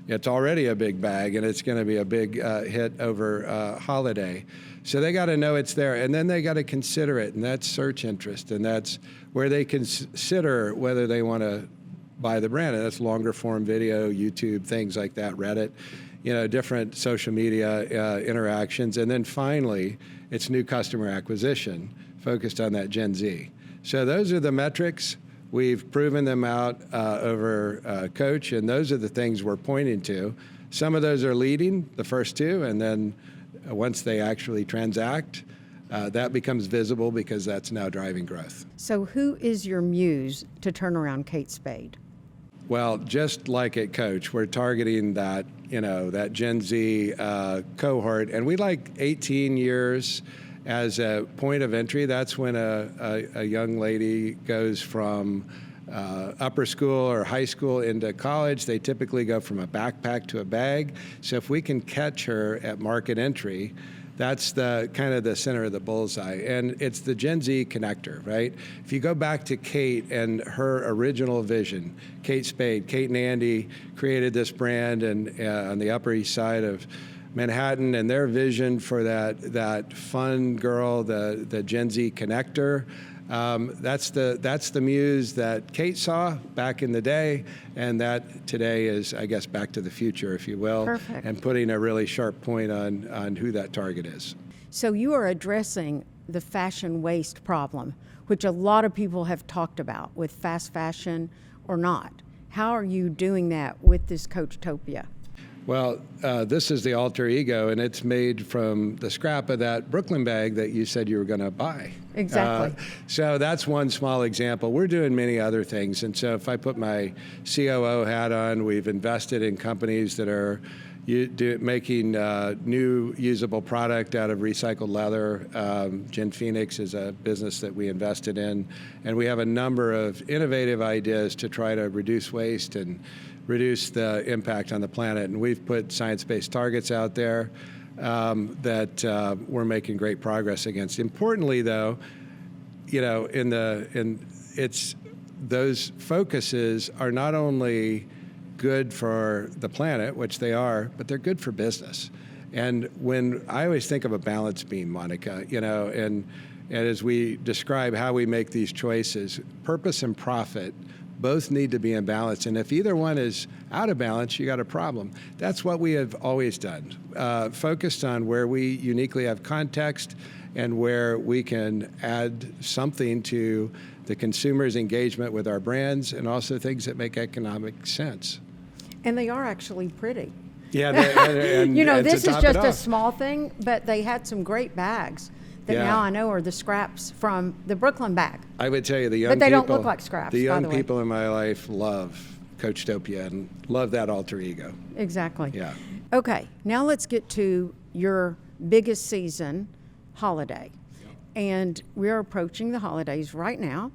it's already a big bag, and it's going to be a big hit over holiday. So they got to know it's there, and then they got to consider it, and that's search interest, and that's where they consider whether they want to buy the brand, and that's longer form video, YouTube, things like that, Reddit, different social media interactions. And then finally, it's new customer acquisition focused on that Gen Z. So those are the metrics. We've proven them out over Coach, and those are the things we're pointing to. Some of those are leading, the first two, and then once they actually transact, that becomes visible because that's now driving growth. So who is your muse to turn around Kate Spade? Well, just like at Coach, we're targeting that, that Gen Z cohort, and we like 18 years as a point of entry. That's when a young lady goes from upper school or high school into college. They typically go from a backpack to a bag. So if we can catch her at market entry, that's the kind of the center of the bullseye. And it's the Gen Z connector, right? If you go back to Kate and her original vision, Kate Spade, Kate and Andy created this brand and on the Upper East Side of Manhattan, and their vision for that fun girl, the Gen Z connector, that's the muse that Kate saw back in the day, and that today is, I guess, back to the future, if you will. Perfect. And putting a really sharp point on who that target is. So you are addressing the fashion waste problem, which a lot of people have talked about with fast fashion or not. How are you doing that with this Coachtopia? Well, this is the alter ego, and it's made from the scrap of that Brooklyn bag that you said you were going to buy. Exactly. So that's one small example. We're doing many other things. And so if I put my COO hat on, we've invested in companies that are making new usable product out of recycled leather. Gen Phoenix is a business that we invested in. And we have a number of innovative ideas to try to reduce waste and reduce the impact on the planet. And we've put science-based targets out there that we're making great progress against. Importantly, though, those focuses are not only good for the planet, which they are, but they're good for business. And when I always think of a balance beam, Monica, and as we describe how we make these choices, purpose and profit both need to be in balance. And if either one is out of balance, you got a problem. That's what we have always done, focused on where we uniquely have context and where we can add something to the consumer's engagement with our brands, and also things that make economic sense. And they are actually pretty. Yeah, this is just a small thing, but they had some great bags that now I know are the scraps from the Brooklyn bag. I would tell you the young people. But they don't look like scraps, The young by the way. people in my life love Coachtopia and love that alter ego. Exactly. Yeah. Okay, now let's get to your biggest season, holiday. And we're approaching the holidays right now.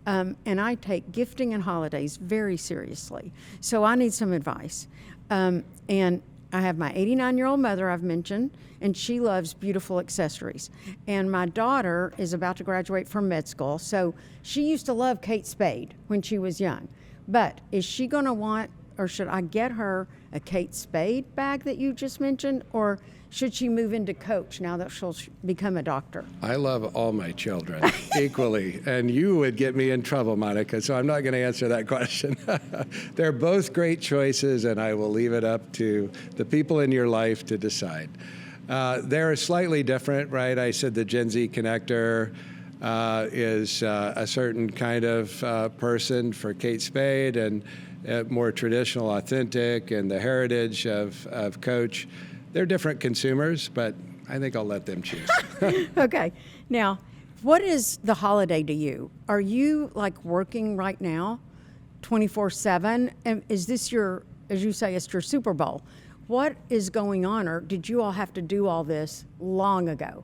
And I take gifting and holidays very seriously. So I need some advice. And I have my 89-year-old mother I've mentioned, and she loves beautiful accessories. And my daughter is about to graduate from med school, so she used to love Kate Spade when she was young. But is she going to want, or should I get her a Kate Spade bag that you just mentioned, or should she move into Coach now that she'll become a doctor? I love all my children equally, and you would get me in trouble, Monica, so I'm not going to answer that question. They're both great choices, and I will leave it up to the people in your life to decide. They're slightly different, right? I said the Gen Z connector. is a certain kind of person for Kate Spade, and more traditional, authentic, and the heritage of Coach. They're different consumers, but I think I'll let them choose. Okay. Now, what is the holiday to you? Are you like working right now 24/7? And is this your, as you say, it's your Super Bowl? What is going on, or did you all have to do all this long ago?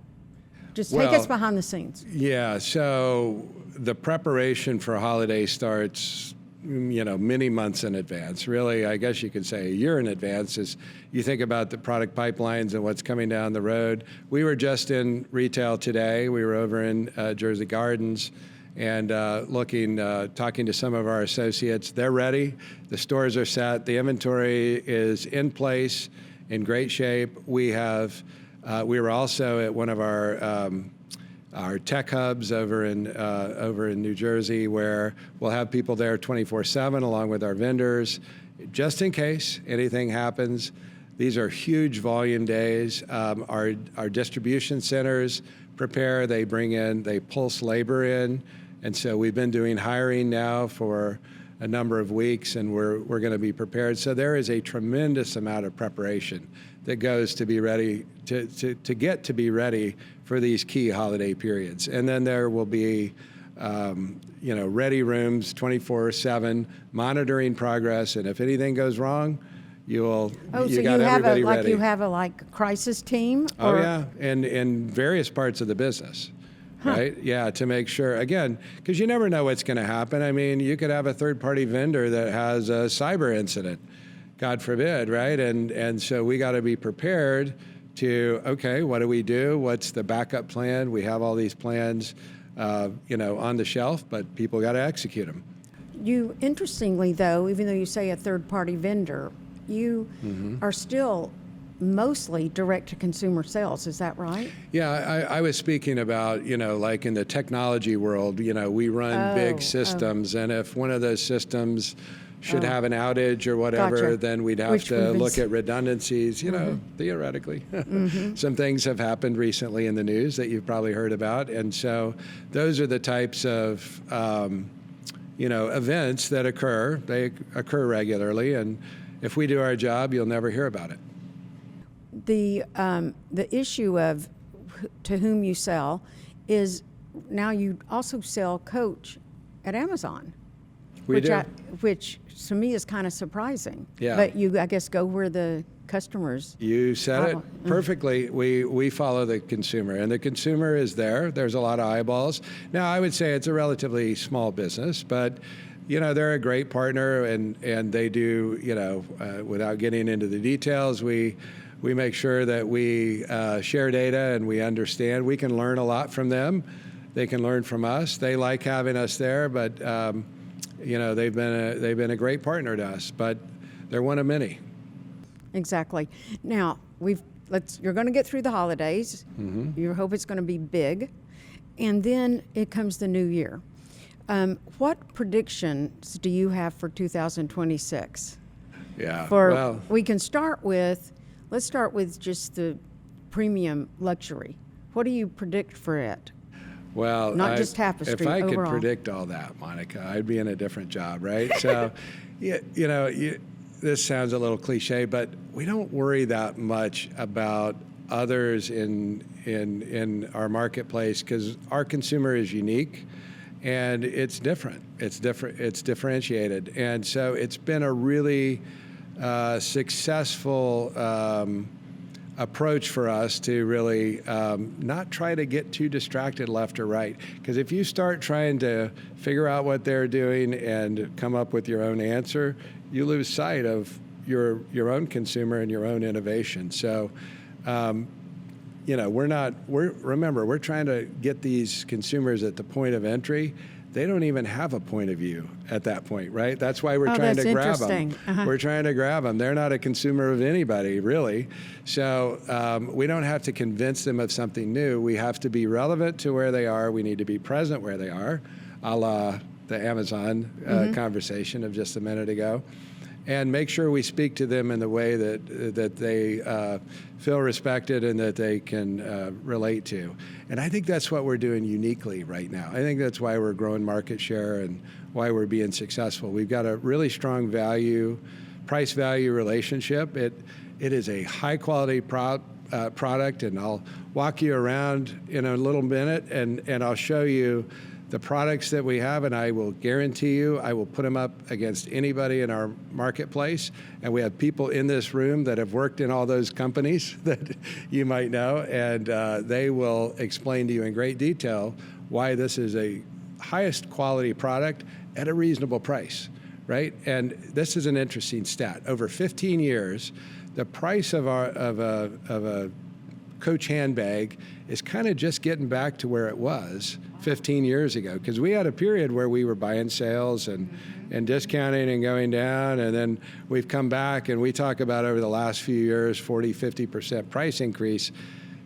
Just take us behind the scenes. Yeah, so the preparation for holiday starts, many months in advance. Really, I guess you could say a year in advance as you think about the product pipelines and what's coming down the road. We were just in retail today. We were over in Jersey Gardens and talking to some of our associates. They're ready. The stores are set. The inventory is in place, in great shape. We were also at one of our tech hubs over in New Jersey, where we'll have people there 24/7 along with our vendors, just in case anything happens. These are huge volume days. Our distribution centers prepare. They pulse labor in, and so we've been doing hiring now for a number of weeks, and we're going to be prepared. So there is a tremendous amount of preparation that goes to be ready to get to be ready for these key holiday periods. And then there will be ready rooms 24/7 monitoring progress, and if anything goes wrong, you got everybody ready. You have a crisis team? Oh yeah, and in various parts of the business. Huh. Right? Yeah, to make sure, again, because you never know what's going to happen. I mean, you could have a third-party vendor that has a cyber incident, God forbid, right? And so we got to be prepared to, okay, what do we do? What's the backup plan? We have all these plans, on the shelf, but people got to execute them. You, interestingly though, even though you say a third-party vendor, you are still mostly direct-to-consumer sales, is that right? Yeah, I was speaking about, like in the technology world, we run big systems, and if one of those systems should have an outage or whatever, Gotcha. then we'd have to look at redundancies, theoretically. Some things have happened recently in the news that you've probably heard about, and so those are the types of, events that occur. They occur regularly, and if we do our job, you'll never hear about it. The issue of to whom you sell is now you also sell Coach at Amazon. We do. Which to me is kind of surprising. Yeah. But you, I guess, go where the customers. You said it perfectly. We follow the consumer, and the consumer is there. There's a lot of eyeballs. Now, I would say it's a relatively small business, but they're a great partner, and they do, without getting into the details, we make sure that we share data and we understand. We can learn a lot from them. They can learn from us. They like having us there, but they've been a great partner to us. But they're one of many. Exactly. Now you're going to get through the holidays. You hope it's going to be big, and then it comes the new year. What predictions do you have for 2026? Yeah. We can start with. Let's start with just the premium luxury. What do you predict for it? Well, not just Tapestry. If I overall. could predict all that, Monica, I'd be in a different job, right? So, this sounds a little cliche, but we don't worry that much about others in our marketplace because our consumer is unique and it's different. It's differentiated, and so it's been a really successful approach for us to really not try to get too distracted left or right. Because if you start trying to figure out what they're doing and come up with your own answer, you lose sight of your own consumer and your own innovation. So, we're trying to get these consumers at the point of entry. They don't even have a point of view at that point, right? That's why we're trying to grab them. We're trying to grab them. They're not a consumer of anybody, really. So we don't have to convince them of something new. We have to be relevant to where they are. We need to be present where they are, a la the Amazon conversation of just a minute ago. and make sure we speak to them in the way that they feel respected and that they can relate to. And I think that's what we're doing uniquely right now. I think that's why we're growing market share and why we're being successful. We've got a really strong price-value relationship. It is a high-quality product, and I'll walk you around in a little minute, and I'll show you the products that we have, and I will guarantee you I will put them up against anybody in our marketplace. And we have people in this room that have worked in all those companies that you might know, and they will explain to you in great detail why this is a highest quality product at a reasonable price, right? And this is an interesting stat. Over 15 years, the price of a Coach handbag is kind of just getting back to where it was 15 years ago, because we had a period where we were buying sales and discounting and going down, and then we've come back, and we talk about over the last few years 40-50% price increase.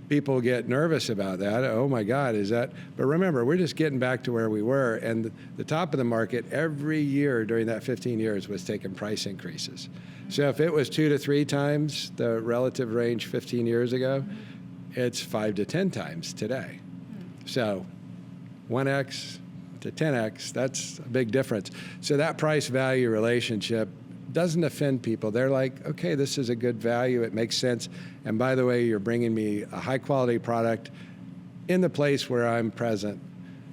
People get nervous about that. Oh my God, is that? But remember, we're just getting back to where we were, and the top of the market every year during that 15 years was taking price increases. So if it was 2 to 3 times the relative range 15 years ago, it's 5 to 10 times today. So 1x to 10x, that's a big difference. So that price-value relationship doesn't offend people. They're like, okay, this is a good value, it makes sense. And by the way, you're bringing me a high-quality product in the place where I'm present.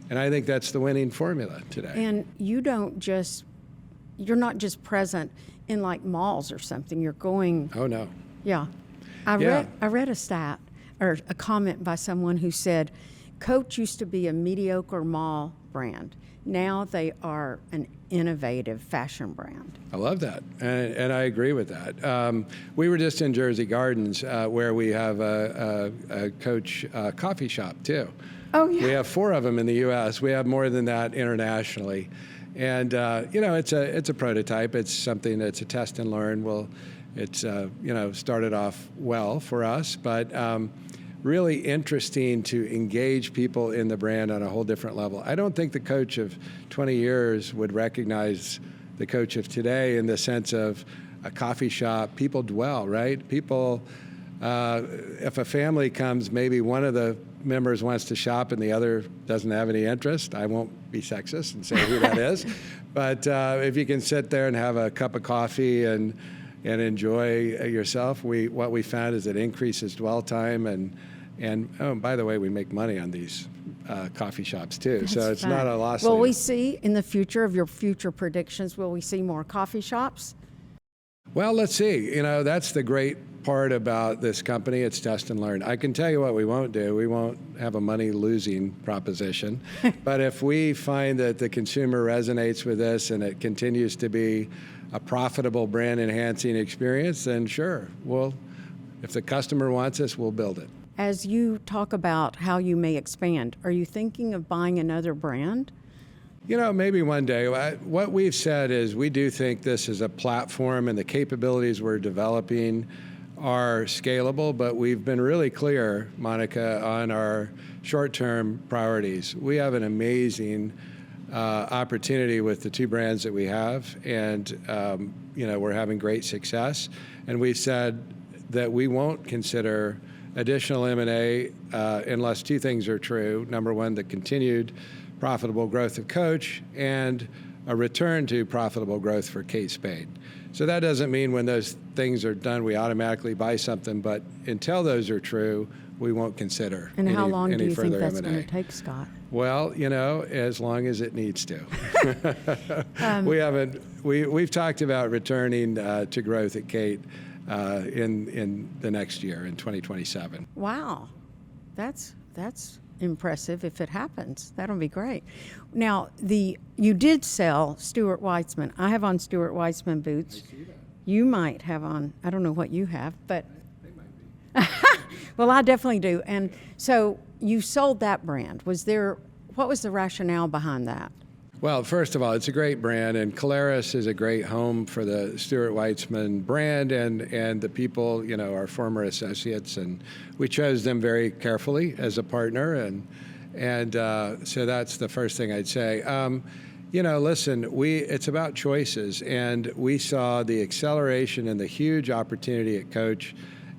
And I think that's the winning formula today. And you're not just present in like malls or something. You're going. Oh, no. Yeah. I read a stat or a comment by someone who said, Coach used to be a mediocre mall brand. Now they are an innovative fashion brand. I love that, and I agree with that. We were just in Jersey Gardens, where we have a Coach coffee shop too. Oh yeah. We have 4 of them in the U.S. We have more than that internationally, and it's a prototype. It's something that's a test and learn. It's started off well for us, but really interesting to engage people in the brand on a whole different level. I don't think the Coach of 20 years would recognize the Coach of today in the sense of a coffee shop. People dwell, right? People, if a family comes, maybe one of the members wants to shop and the other doesn't have any interest. I won't be sexist and say who that is. But if you can sit there and have a cup of coffee and enjoy yourself, what we found is it increases dwell time, and oh, by the way, we make money on these coffee shops too. That's so it's fun. not a loss. Will we see in the future of your future predictions, will we see more coffee shops? Well, let's see. That's the great part about this company. It's test and learn. I can tell you what we won't do. We won't have a money-losing proposition. But if we find that the consumer resonates with this and it continues to be a profitable brand-enhancing experience, then sure, if the customer wants us, we'll build it. As you talk about how you may expand, are you thinking of buying another brand? Maybe one day. What we've said is we do think this is a platform, and the capabilities we're developing are scalable, but we've been really clear, Monica, on our short-term priorities. We have an amazing opportunity with the 2 brands that we have, and we're having great success. And we've said that we won't consider additional M&A unless 2 things are true. Number one, the continued profitable growth of Coach, and a return to profitable growth for Kate Spade. So that doesn't mean when those things are done, we automatically buy something, but until those are true, we won't consider And how long do you think further that's M&A. going to take, Scott? Well, as long as it needs to. We've talked about returning to growth at Kate in the next year, in 2027. Wow, that's impressive if it happens. That'll be great. Now, you did sell Stuart Weitzman. I have on Stuart Weitzman boots. I see that. You might have on, I don't know what you have, but They might be. well, I definitely do. And so you sold that brand. What was the rationale behind that? Well, first of all, it's a great brand, and Caleres is a great home for the Stuart Weitzman brand and the people, our former associates, and we chose them very carefully as a partner, and so that's the first thing I'd say. Listen, it's about choices, and we saw the acceleration and the huge opportunity at Coach,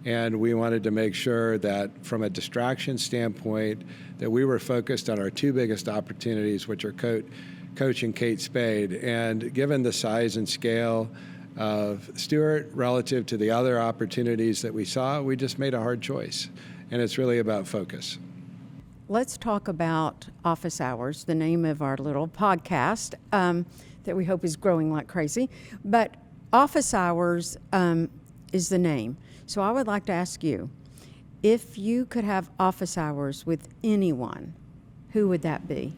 and we wanted to make sure that from a distraction standpoint, that we were focused on our two biggest opportunities, which are Coach and Kate Spade. And given the size and scale of Stuart relative to the other opportunities that we saw, we just made a hard choice, and it's really about focus. Let's talk about office hours, the name of our little podcast that we hope is growing like crazy. But office hours is the name. So I would like to ask you, if you could have office hours with anyone, who would that be?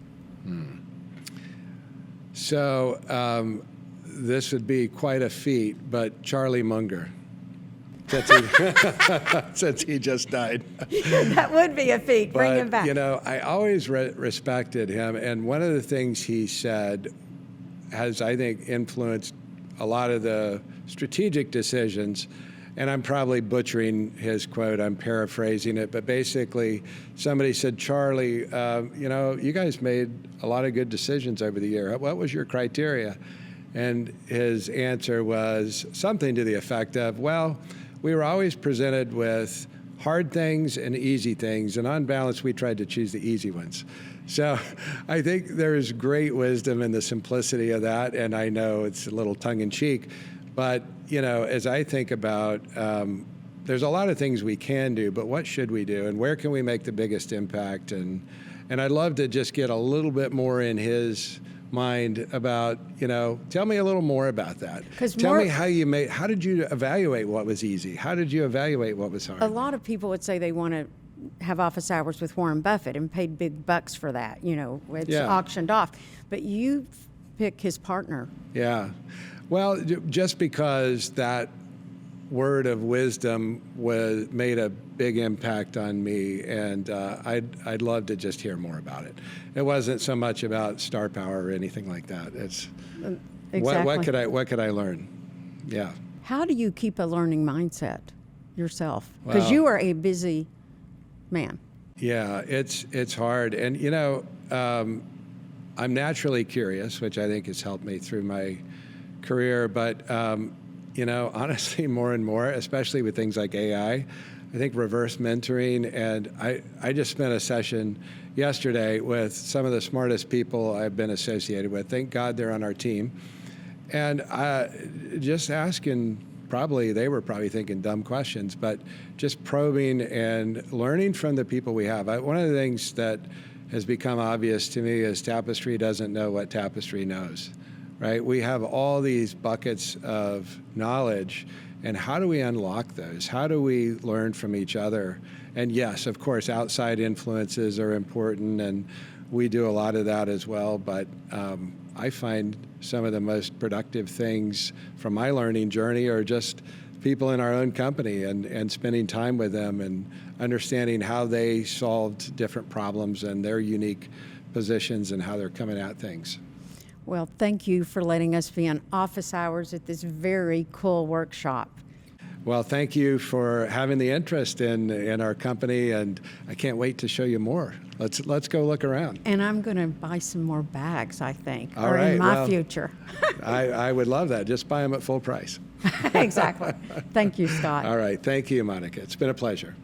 So this would be quite a feat, but Charlie Munger. Since he just died. That would be a feat. Bring him back. I always respected him, and one of the things he said has, I think, influenced a lot of the strategic decisions, and I'm probably butchering his quote, I'm paraphrasing it, but basically somebody said, Charlie, you guys made a lot of good decisions over the year. What was your criteria? And his answer was something to the effect of, well, we were always presented with hard things and easy things, and on balance, we tried to choose the easy ones. So I think there's great wisdom in the simplicity of that, and I know it's a little tongue-in-cheek, but as I think about, there's a lot of things we can do, but what should we do, and where can we make the biggest impact? And I'd love to just get a little bit more in his mind about, tell me a little more about that. Tell me how did you evaluate what was easy? How did you evaluate what was hard? A lot of people would say they want to have office hours with Warren Buffett and paid big bucks for that. It's auctioned off. But you pick his partner. Yeah. Well, just because that word of wisdom made a big impact on me, and I'd love to just hear more about it. It wasn't so much about star power or anything like that. It's exactly. what could I learn? Yeah. How do you keep a learning mindset yourself? Because you are a busy man. Yeah, it's hard, and I'm naturally curious, which I think has helped me through my career, but honestly, more and more, especially with things like AI, I think reverse mentoring, and I just spent a session yesterday with some of the smartest people I've been associated with. Thank God they're on our team. And just asking, they were probably thinking dumb questions, but just probing and learning from the people we have. One of the things that has become obvious to me is Tapestry doesn't know what Tapestry knows. Right? We have all these buckets of knowledge, and how do we unlock those? How do we learn from each other? And yes, of course, outside influences are important, and we do a lot of that as well, but I find some of the most productive things from my learning journey are just people in our own company and spending time with them and understanding how they solved different problems and their unique positions and how they're coming at things. Well, thank you for letting us be on office hours at this very cool workshop. Well, thank you for having the interest in our company, and I can't wait to show you more. Let's go look around. And I'm going to buy some more bags, I think, All right, in my future. I would love that. Just buy them at full price. Exactly. Thank you, Scott. All right. Thank you, Monica. It's been a pleasure.